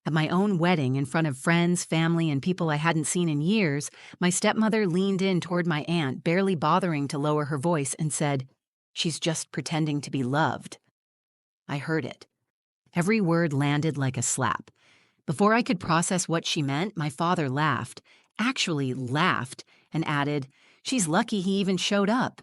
At my own wedding, in front of friends, family, and people I hadn't seen in years, my stepmother leaned in toward my aunt, barely bothering to lower her voice, and said, "She's just pretending to be loved." I heard it. Every word landed like a slap. Before I could process what she meant, my father laughed, actually laughed, and added, "She's lucky he even showed up."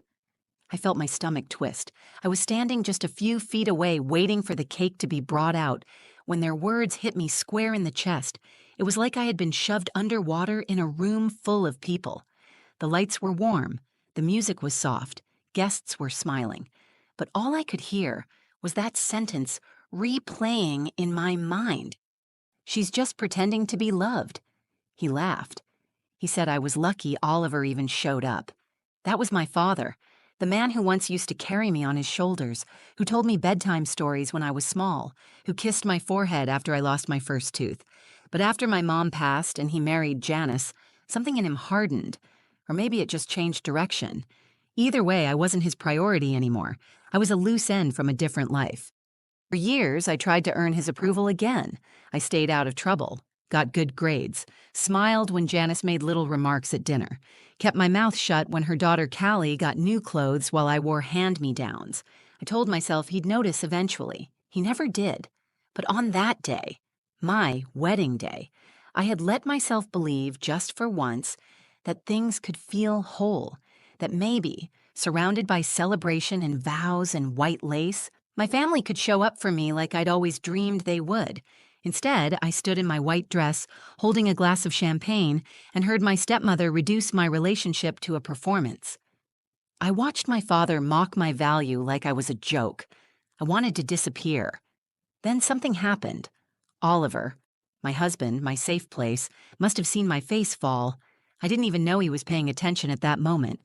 I felt my stomach twist. I was standing just a few feet away, waiting for the cake to be brought out, when their words hit me square in the chest. It was like I had been shoved underwater in a room full of people. The lights were warm, the music was soft, guests were smiling. But all I could hear was that sentence replaying in my mind. "She's just pretending to be loved." He laughed. He said I was lucky Oliver even showed up. That was my father, the man who once used to carry me on his shoulders, who told me bedtime stories when I was small, who kissed my forehead after I lost my first tooth. But after my mom passed and he married Janice, something in him hardened. Or maybe it just changed direction. Either way, I wasn't his priority anymore. I was a loose end from a different life. For years, I tried to earn his approval again. I stayed out of trouble, got good grades, smiled when Janice made little remarks at dinner, kept my mouth shut when her daughter Callie got new clothes while I wore hand-me-downs. I told myself he'd notice eventually. He never did. But on that day, my wedding day, I had let myself believe just for once that things could feel whole, that maybe, surrounded by celebration and vows and white lace, my family could show up for me like I'd always dreamed they would. Instead, I stood in my white dress, holding a glass of champagne, and heard my stepmother reduce my relationship to a performance. I watched my father mock my value like I was a joke. I wanted to disappear. Then something happened. Oliver, my husband, my safe place, must have seen my face fall. I didn't even know he was paying attention at that moment.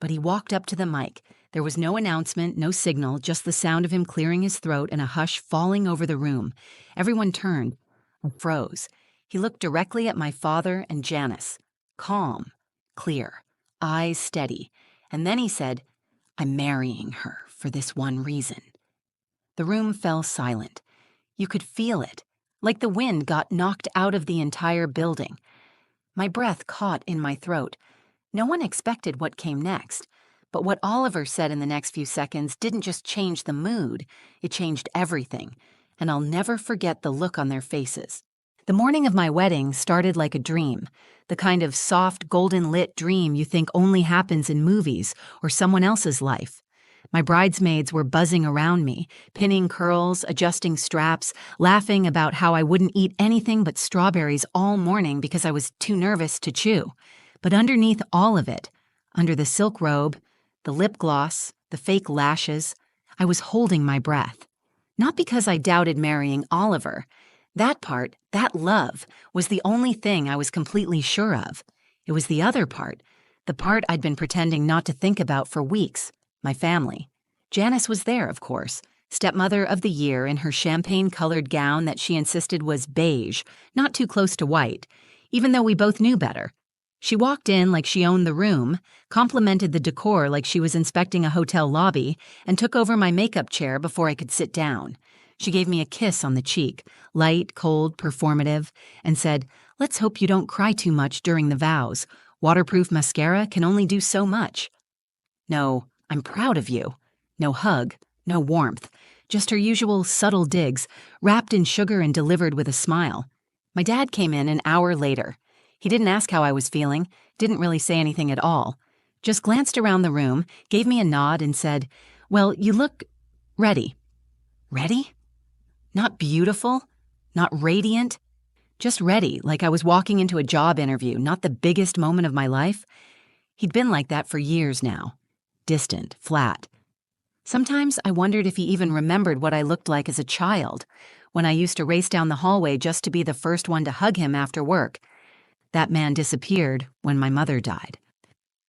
But he walked up to the mic. There was no announcement, no signal, just the sound of him clearing his throat and a hush falling over the room. Everyone turned. I froze. He looked directly at my father and Janice. Calm, clear, eyes steady. And then he said, "I'm marrying her for this one reason." The room fell silent. You could feel it, like the wind got knocked out of the entire building. My breath caught in my throat. No one expected what came next. But what Oliver said in the next few seconds didn't just change the mood, it changed everything. And I'll never forget the look on their faces. The morning of my wedding started like a dream, the kind of soft, golden-lit dream you think only happens in movies or someone else's life. My bridesmaids were buzzing around me, pinning curls, adjusting straps, laughing about how I wouldn't eat anything but strawberries all morning because I was too nervous to chew. But underneath all of it, under the silk robe, the lip gloss, the fake lashes, I was holding my breath. Not because I doubted marrying Oliver. That part, that love, was the only thing I was completely sure of. It was the other part, the part I'd been pretending not to think about for weeks, my family. Janice was there, of course, stepmother of the year in her champagne-colored gown that she insisted was beige, not too close to white, even though we both knew better. She walked in like she owned the room, complimented the decor like she was inspecting a hotel lobby, and took over my makeup chair before I could sit down. She gave me a kiss on the cheek, light, cold, performative, and said, "Let's hope you don't cry too much during the vows. Waterproof mascara can only do so much." No, "I'm proud of you." No hug, no warmth, just her usual subtle digs, wrapped in sugar and delivered with a smile. My dad came in an hour later. He didn't ask how I was feeling, didn't really say anything at all. Just glanced around the room, gave me a nod, and said, "Well, you look ready." Ready? Not beautiful, not radiant, just ready, like I was walking into a job interview, not the biggest moment of my life. He'd been like that for years now. Distant, flat. Sometimes I wondered if he even remembered what I looked like as a child, when I used to race down the hallway just to be the first one to hug him after work. That man disappeared when my mother died.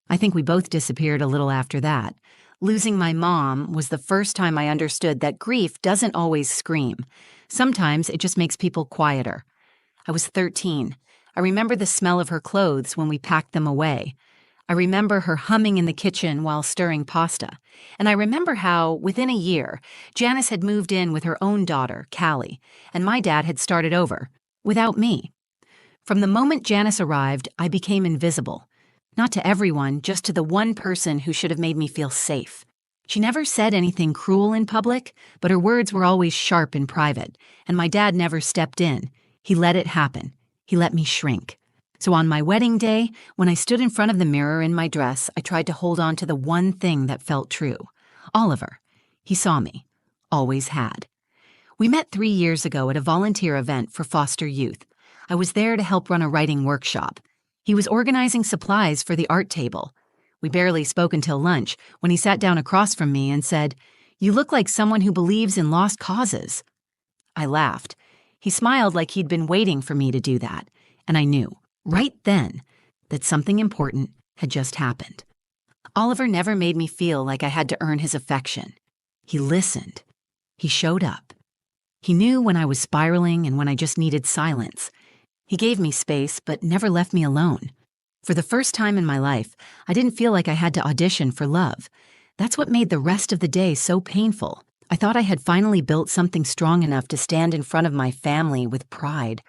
I think we both disappeared a little after that. Losing my mom was the first time I understood that grief doesn't always scream. Sometimes it just makes people quieter. I was 13. I remember the smell of her clothes when we packed them away. I remember her humming in the kitchen while stirring pasta. And I remember how, within a year, Janice had moved in with her own daughter, Callie, and my dad had started over. without me. From the moment Janice arrived, I became invisible. Not to everyone, just to the one person who should have made me feel safe. She never said anything cruel in public, but her words were always sharp in private, and my dad never stepped in. He let it happen. He let me shrink. So on my wedding day, when I stood in front of the mirror in my dress, I tried to hold on to the one thing that felt true. Oliver. He saw me. Always had. We met 3 years ago at a volunteer event for foster youth. I was there to help run a writing workshop. He was organizing supplies for the art table. We barely spoke until lunch when he sat down across from me and said, "You look like someone who believes in lost causes." I laughed. He smiled like he'd been waiting for me to do that, and I knew, right then, that something important had just happened. Oliver never made me feel like I had to earn his affection. He listened. He showed up. He knew when I was spiraling and when I just needed silence. He gave me space, but never left me alone. For the first time in my life, I didn't feel like I had to audition for love. That's what made the rest of the day so painful. I thought I had finally built something strong enough to stand in front of my family with pride.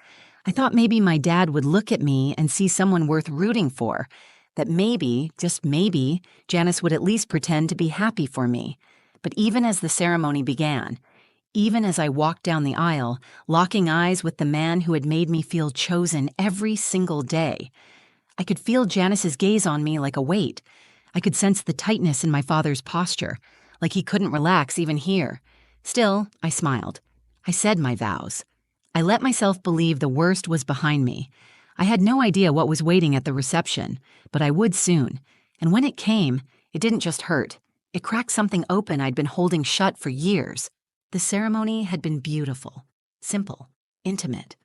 I thought maybe my dad would look at me and see someone worth rooting for. That maybe, just maybe, Janice would at least pretend to be happy for me. But even as the ceremony began, even as I walked down the aisle, locking eyes with the man who had made me feel chosen every single day, I could feel Janice's gaze on me like a weight. I could sense the tightness in my father's posture, like he couldn't relax even here. Still, I smiled. I said my vows. I let myself believe the worst was behind me. I had no idea what was waiting at the reception, but I would soon. And when it came, it didn't just hurt. It cracked something open I'd been holding shut for years. The ceremony had been beautiful, simple, intimate.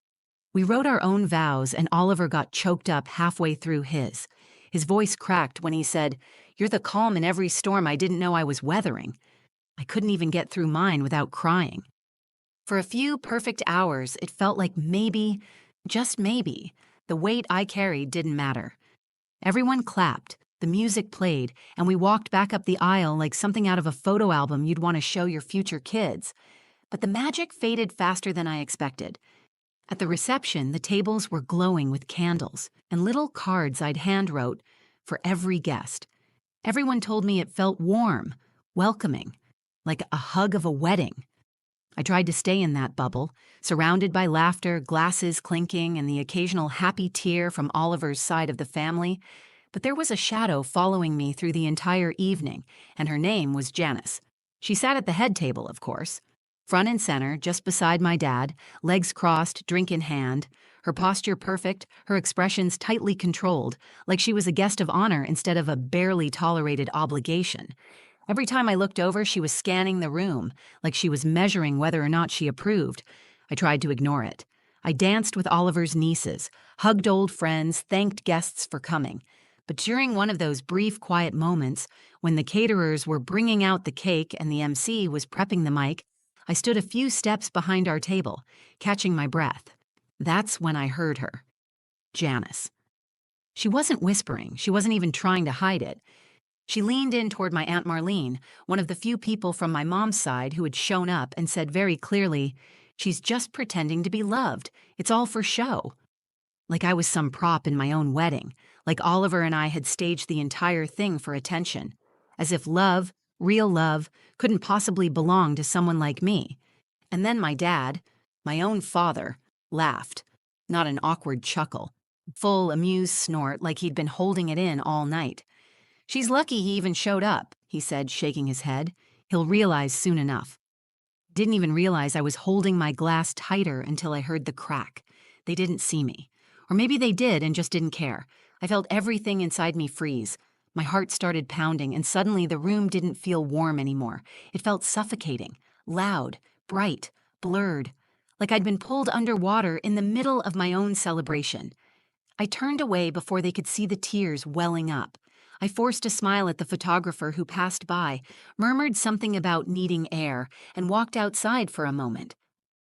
We wrote our own vows, and Oliver got choked up halfway through his. His voice cracked when he said, "You're the calm in every storm I didn't know I was weathering." I couldn't even get through mine without crying. For a few perfect hours, it felt like maybe, just maybe, the weight I carried didn't matter. Everyone clapped, the music played, and we walked back up the aisle like something out of a photo album you'd want to show your future kids. But the magic faded faster than I expected. At the reception, the tables were glowing with candles and little cards I'd handwrote for every guest. Everyone told me it felt warm, welcoming, like a hug of a wedding. I tried to stay in that bubble, surrounded by laughter, glasses clinking, and the occasional happy tear from Oliver's side of the family, but there was a shadow following me through the entire evening, and her name was Janice. She sat at the head table, of course, front and center, just beside my dad, legs crossed, drink in hand, her posture perfect, her expressions tightly controlled, like she was a guest of honor instead of a barely tolerated obligation. Every time I looked over, she was scanning the room, like she was measuring whether or not she approved. I tried to ignore it. I danced with Oliver's nieces, hugged old friends, thanked guests for coming. But during one of those brief, quiet moments, when the caterers were bringing out the cake and the MC was prepping the mic, I stood a few steps behind our table, catching my breath. That's when I heard her. Janice. She wasn't whispering. She wasn't even trying to hide it. She leaned in toward my Aunt Marlene, one of the few people from my mom's side who had shown up, and said very clearly, "She's just pretending to be loved. It's all for show." Like I was some prop in my own wedding, like Oliver and I had staged the entire thing for attention, as if love, real love, couldn't possibly belong to someone like me. And then my dad, my own father, laughed. Not an awkward chuckle, full amused snort like he'd been holding it in all night. "She's lucky he even showed up," he said, shaking his head. "He'll realize soon enough." Didn't even realize I was holding my glass tighter until I heard the crack. They didn't see me. Or maybe they did and just didn't care. I felt everything inside me freeze. My heart started pounding, and suddenly the room didn't feel warm anymore. It felt suffocating, loud, bright, blurred, like I'd been pulled underwater in the middle of my own celebration. I turned away before they could see the tears welling up. I forced a smile at the photographer who passed by, murmured something about needing air, and walked outside for a moment.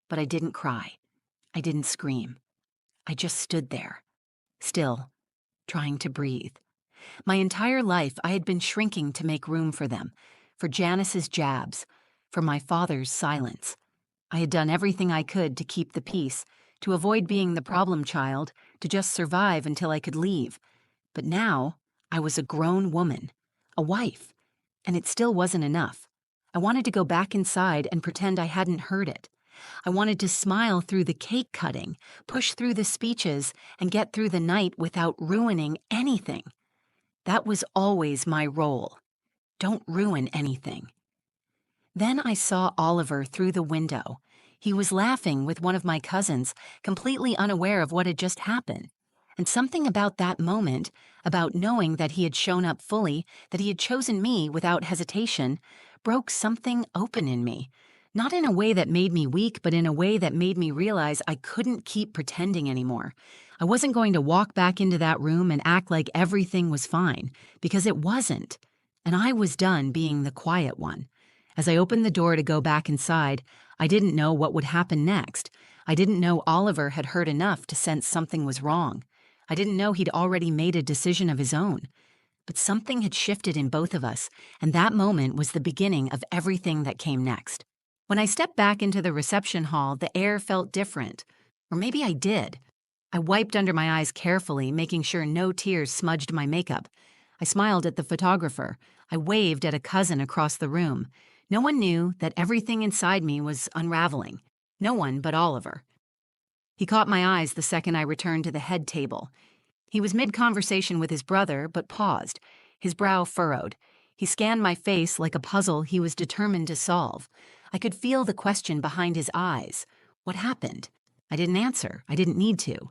But I didn't cry. I didn't scream. I just stood there, still, trying to breathe. My entire life, I had been shrinking to make room for them, for Janice's jabs, for my father's silence. I had done everything I could to keep the peace, to avoid being the problem child, to just survive until I could leave. But now, I was a grown woman, a wife, and it still wasn't enough. I wanted to go back inside and pretend I hadn't heard it. I wanted to smile through the cake cutting, push through the speeches, and get through the night without ruining anything. That was always my role. Don't ruin anything. Then I saw Oliver through the window. He was laughing with one of my cousins, completely unaware of what had just happened. And something about that moment, about knowing that he had shown up fully, that he had chosen me without hesitation, broke something open in me. Not in a way that made me weak, but in a way that made me realize I couldn't keep pretending anymore. I wasn't going to walk back into that room and act like everything was fine, because it wasn't. And I was done being the quiet one. As I opened the door to go back inside, I didn't know what would happen next. I didn't know Oliver had heard enough to sense something was wrong. I didn't know he'd already made a decision of his own. But something had shifted in both of us, and that moment was the beginning of everything that came next. When I stepped back into the reception hall, the air felt different. Or maybe I did. I wiped under my eyes carefully, making sure no tears smudged my makeup. I smiled at the photographer. I waved at a cousin across the room. No one knew that everything inside me was unraveling. No one but Oliver. He caught my eyes the second I returned to the head table. He was mid-conversation with his brother, but paused, his brow furrowed. He scanned my face like a puzzle he was determined to solve. I could feel the question behind his eyes. What happened? I didn't answer. I didn't need to.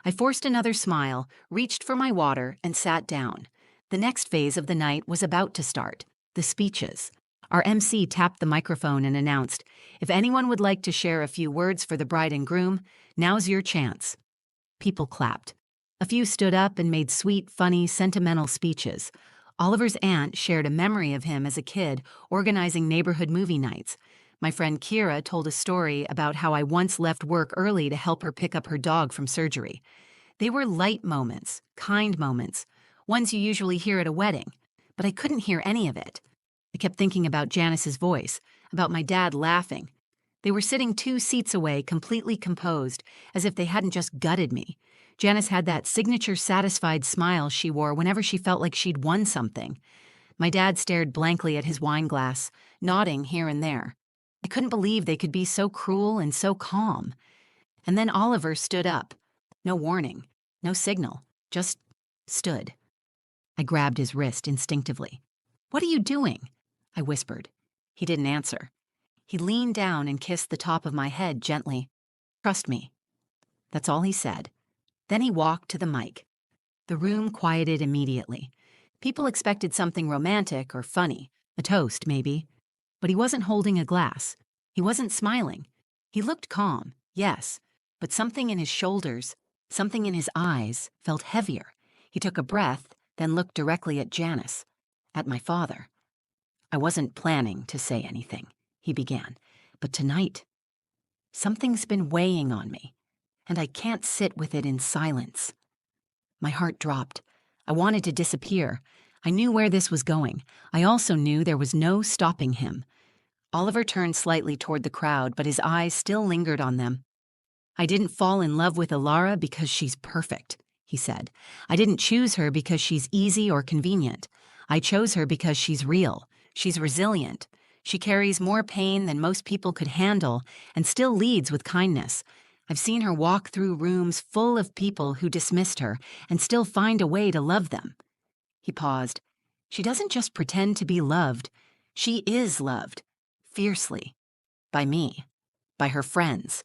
I forced another smile, reached for my water, and sat down. The next phase of the night was about to start, the speeches. Our MC tapped the microphone and announced, "If anyone would like to share a few words for the bride and groom, now's your chance." People clapped. A few stood up and made sweet, funny, sentimental speeches. Oliver's aunt shared a memory of him as a kid organizing neighborhood movie nights. My friend Kira told a story about how I once left work early to help her pick up her dog from surgery. They were light moments, kind moments, ones you usually hear at a wedding, but I couldn't hear any of it. I kept thinking about Janice's voice, about my dad laughing. They were sitting 2 seats away, completely composed, as if they hadn't just gutted me. Janice had that signature satisfied smile she wore whenever she felt like she'd won something. My dad stared blankly at his wine glass, nodding here and there. I couldn't believe they could be so cruel and so calm. And then Oliver stood up. No warning, no signal, just stood. I grabbed his wrist instinctively. "What are you doing?" I whispered. He didn't answer. He leaned down and kissed the top of my head gently. "Trust me." That's all he said. Then he walked to the mic. The room quieted immediately. People expected something romantic or funny, a toast maybe. But he wasn't holding a glass. He wasn't smiling. He looked calm, yes, but something in his shoulders, something in his eyes felt heavier. He took a breath, then looked directly at Janice, at my father. "I wasn't planning to say anything," he began, "but tonight, something's been weighing on me, and I can't sit with it in silence." My heart dropped. I wanted to disappear. I knew where this was going. I also knew there was no stopping him. Oliver turned slightly toward the crowd, but his eyes still lingered on them. "I didn't fall in love with Ilara because she's perfect," he said. "I didn't choose her because she's easy or convenient. I chose her because she's real. She's resilient. She carries more pain than most people could handle and still leads with kindness. I've seen her walk through rooms full of people who dismissed her and still find a way to love them." He paused. "She doesn't just pretend to be loved. She is loved. Fiercely. By me. By her friends.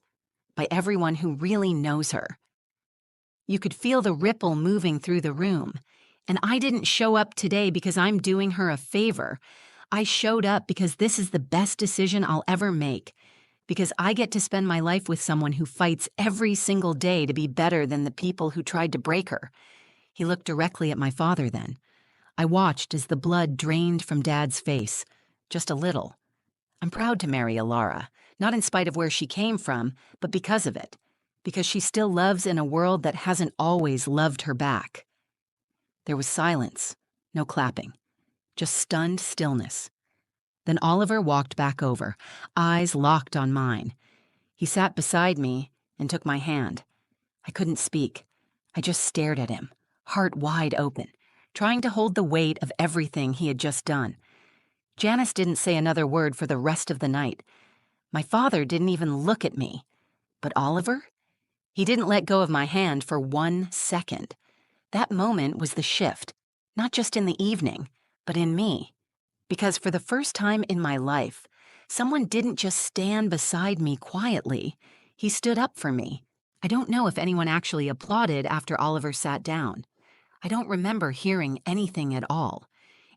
By everyone who really knows her." You could feel the ripple moving through the room. And I didn't show up today because I'm doing her a favor. I showed up because this is the best decision I'll ever make. Because I get to spend my life with someone who fights every single day to be better than the people who tried to break her. He looked directly at my father then. I watched as the blood drained from Dad's face. Just a little. I'm proud to marry Ilara, not in spite of where she came from, but because of it. Because she still loves in a world that hasn't always loved her back. There was silence, no clapping, just stunned stillness. Then Oliver walked back over, eyes locked on mine. He sat beside me, and took my hand. I couldn't speak. I just stared at him, heart wide open, trying to hold the weight of everything he had just done. Janice didn't say another word for the rest of the night. My father didn't even look at me. But Oliver? He didn't let go of my hand for 1 second. That moment was the shift, not just in the evening, but in me. Because for the first time in my life, someone didn't just stand beside me quietly. He stood up for me. I don't know if anyone actually applauded after Oliver sat down. I don't remember hearing anything at all.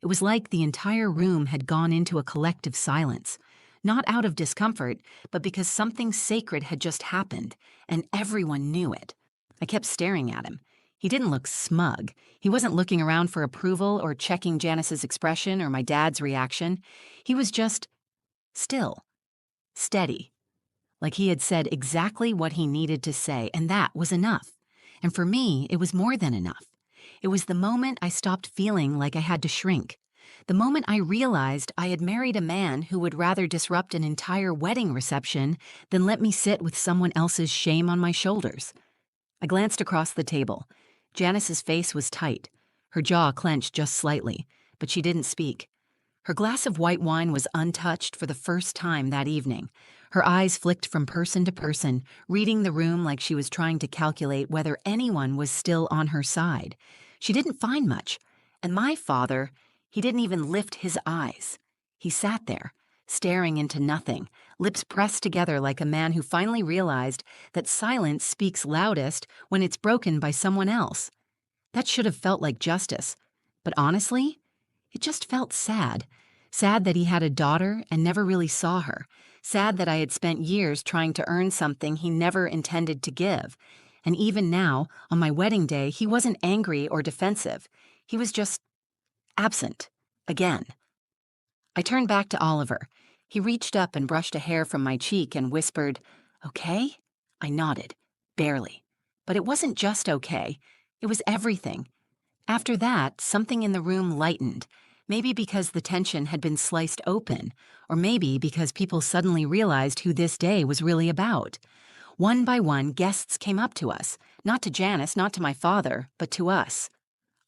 It was like the entire room had gone into a collective silence. Not out of discomfort, but because something sacred had just happened, and everyone knew it. I kept staring at him. He didn't look smug. He wasn't looking around for approval or checking Janice's expression or my dad's reaction. He was just still, steady. Like he had said exactly what he needed to say, and that was enough. And for me, it was more than enough. It was the moment I stopped feeling like I had to shrink. The moment I realized I had married a man who would rather disrupt an entire wedding reception than let me sit with someone else's shame on my shoulders. I glanced across the table. Janice's face was tight. Her jaw clenched just slightly, but she didn't speak. Her glass of white wine was untouched for the first time that evening. Her eyes flicked from person to person, reading the room like she was trying to calculate whether anyone was still on her side. She didn't find much, and my father, he didn't even lift his eyes. He sat there, staring into nothing, lips pressed together like a man who finally realized that silence speaks loudest when it's broken by someone else. That should have felt like justice, but honestly, it just felt sad. Sad that he had a daughter and never really saw her. Sad that I had spent years trying to earn something he never intended to give. And even now, on my wedding day, he wasn't angry or defensive. He was just absent. Again. I turned back to Oliver. He reached up and brushed a hair from my cheek and whispered, "Okay?" I nodded. Barely. But it wasn't just okay. It was everything. After that, something in the room lightened. Maybe because the tension had been sliced open, or maybe because people suddenly realized who this day was really about. One by one, guests came up to us. Not to Janice, not to my father, but to us.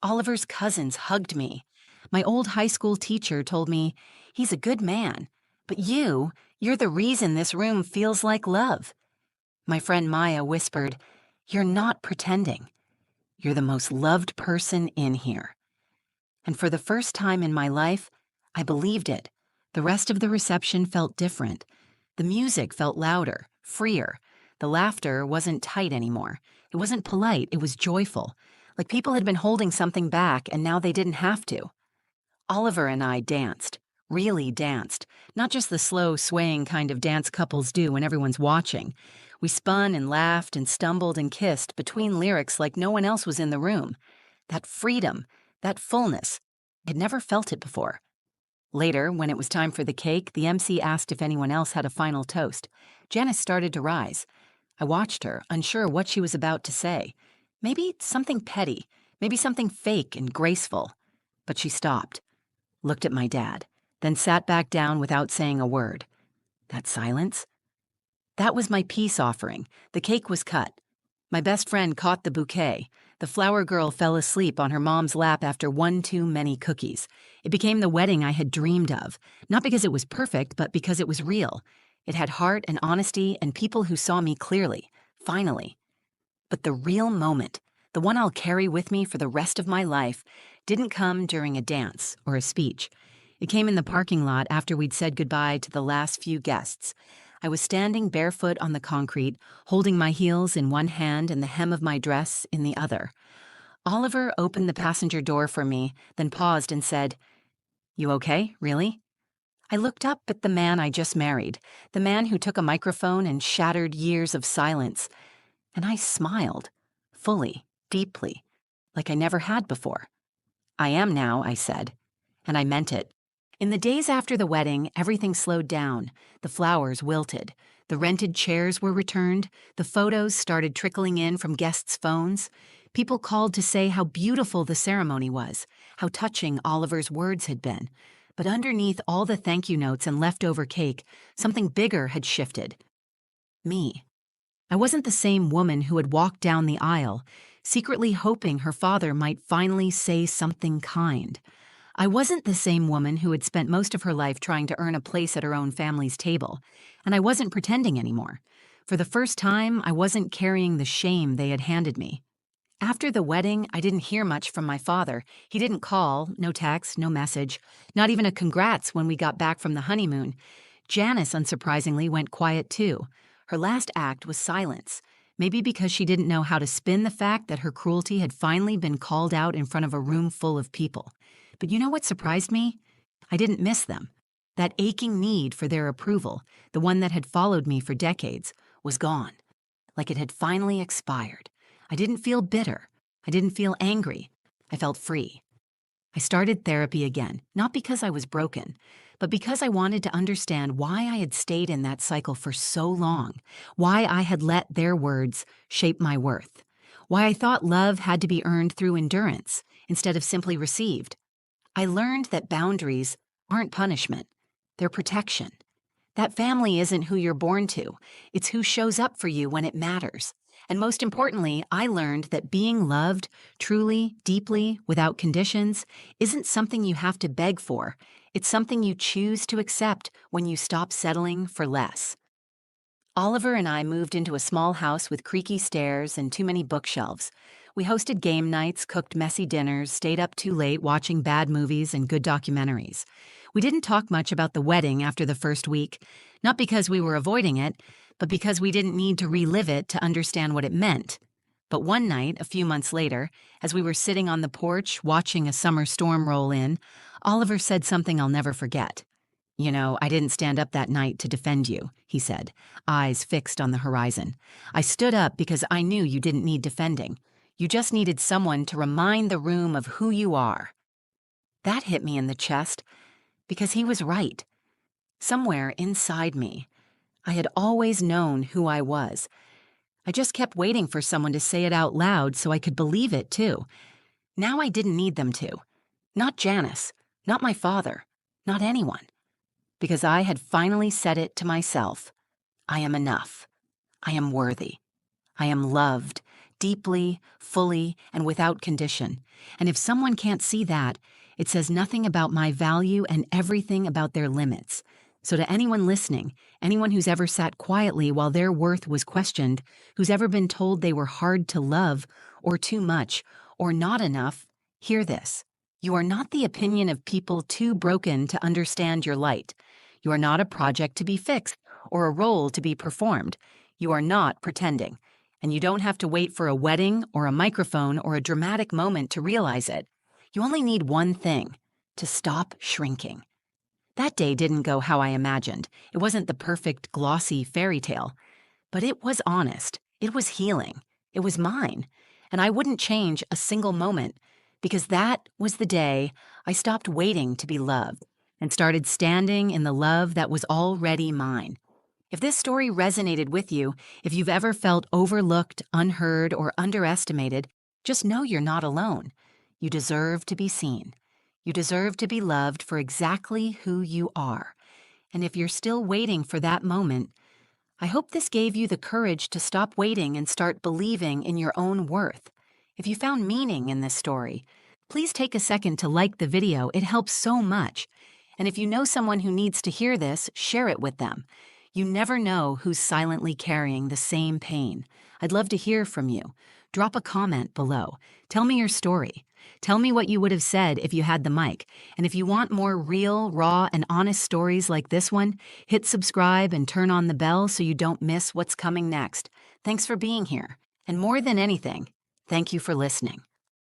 Oliver's cousins hugged me. My old high school teacher told me, "He's a good man, but you're the reason this room feels like love." My friend Maya whispered, "You're not pretending. You're the most loved person in here." And for the first time in my life, I believed it. The rest of the reception felt different. The music felt louder, freer. The laughter wasn't tight anymore. It wasn't polite, it was joyful. Like people had been holding something back and now they didn't have to. Oliver and I danced. Really danced. Not just the slow, swaying kind of dance couples do when everyone's watching. We spun and laughed and stumbled and kissed between lyrics like no one else was in the room. That freedom, that fullness. I'd never felt it before. Later, when it was time for the cake, the MC asked if anyone else had a final toast. Janice started to rise. I watched her, unsure what she was about to say. Maybe something petty, maybe something fake and graceful. But she stopped, looked at my dad, then sat back down without saying a word. That silence? That was my peace offering. The cake was cut. My best friend caught the bouquet. The flower girl fell asleep on her mom's lap after one too many cookies. It became the wedding I had dreamed of, not because it was perfect, but because it was real. It had heart and honesty and people who saw me clearly, finally. But the real moment, the one I'll carry with me for the rest of my life, didn't come during a dance or a speech. It came in the parking lot after we'd said goodbye to the last few guests. I was standing barefoot on the concrete, holding my heels in one hand and the hem of my dress in the other. Oliver opened the passenger door for me, then paused and said, "You okay, really?" I looked up at the man I just married, the man who took a microphone and shattered years of silence, and I smiled, fully, deeply, like I never had before. "I am now," I said, and I meant it. In the days after the wedding, everything slowed down. The flowers wilted. The rented chairs were returned. The photos started trickling in from guests' phones. People called to say how beautiful the ceremony was, how touching Oliver's words had been. But underneath all the thank you notes and leftover cake, something bigger had shifted. Me. I wasn't the same woman who had walked down the aisle, secretly hoping her father might finally say something kind. I wasn't the same woman who had spent most of her life trying to earn a place at her own family's table, and I wasn't pretending anymore. For the first time, I wasn't carrying the shame they had handed me. After the wedding, I didn't hear much from my father. He didn't call, no text, no message, not even a congrats when we got back from the honeymoon. Janice, unsurprisingly, went quiet too. Her last act was silence, maybe because she didn't know how to spin the fact that her cruelty had finally been called out in front of a room full of people. But you know what surprised me? I didn't miss them. That aching need for their approval, the one that had followed me for decades, was gone, like it had finally expired. I didn't feel bitter. I didn't feel angry. I felt free. I started therapy again, not because I was broken, but because I wanted to understand why I had stayed in that cycle for so long, why I had let their words shape my worth, why I thought love had to be earned through endurance instead of simply received. I learned that boundaries aren't punishment, they're protection. That family isn't who you're born to, it's who shows up for you when it matters. And most importantly, I learned that being loved, truly, deeply, without conditions, isn't something you have to beg for. It's something you choose to accept when you stop settling for less. Oliver and I moved into a small house with creaky stairs and too many bookshelves. We hosted game nights, cooked messy dinners, stayed up too late watching bad movies and good documentaries. We didn't talk much about the wedding after the first week, not because we were avoiding it, but because we didn't need to relive it to understand what it meant. But one night, a few months later, as we were sitting on the porch watching a summer storm roll in, Oliver said something I'll never forget. "You know, I didn't stand up that night to defend you," he said, eyes fixed on the horizon. "I stood up because I knew you didn't need defending. You just needed someone to remind the room of who you are." That hit me in the chest because he was right. Somewhere inside me, I had always known who I was. I just kept waiting for someone to say it out loud so I could believe it too. Now I didn't need them to. Not Janice, not my father, not anyone. Because I had finally said it to myself. I am enough. I am worthy. I am loved, deeply, fully, and without condition. And if someone can't see that, it says nothing about my value and everything about their limits. So to anyone listening, anyone who's ever sat quietly while their worth was questioned, who's ever been told they were hard to love, or too much, or not enough, hear this. You are not the opinion of people too broken to understand your light. You are not a project to be fixed or a role to be performed. You are not pretending. And you don't have to wait for a wedding or a microphone or a dramatic moment to realize it. You only need one thing: to stop shrinking. That day didn't go how I imagined. It wasn't the perfect, glossy fairy tale. But it was honest. It was healing. It was mine. And I wouldn't change a single moment, because that was the day I stopped waiting to be loved and started standing in the love that was already mine. If this story resonated with you, if you've ever felt overlooked, unheard, or underestimated, just know you're not alone. You deserve to be seen. You deserve to be loved for exactly who you are. And if you're still waiting for that moment, I hope this gave you the courage to stop waiting and start believing in your own worth. If you found meaning in this story, please take a second to like the video. It helps so much. And if you know someone who needs to hear this, share it with them. You never know who's silently carrying the same pain. I'd love to hear from you. Drop a comment below. Tell me your story. Tell me what you would have said if you had the mic. And if you want more real, raw, and honest stories like this one, hit subscribe and turn on the bell so you don't miss what's coming next. Thanks for being here. And more than anything, thank you for listening.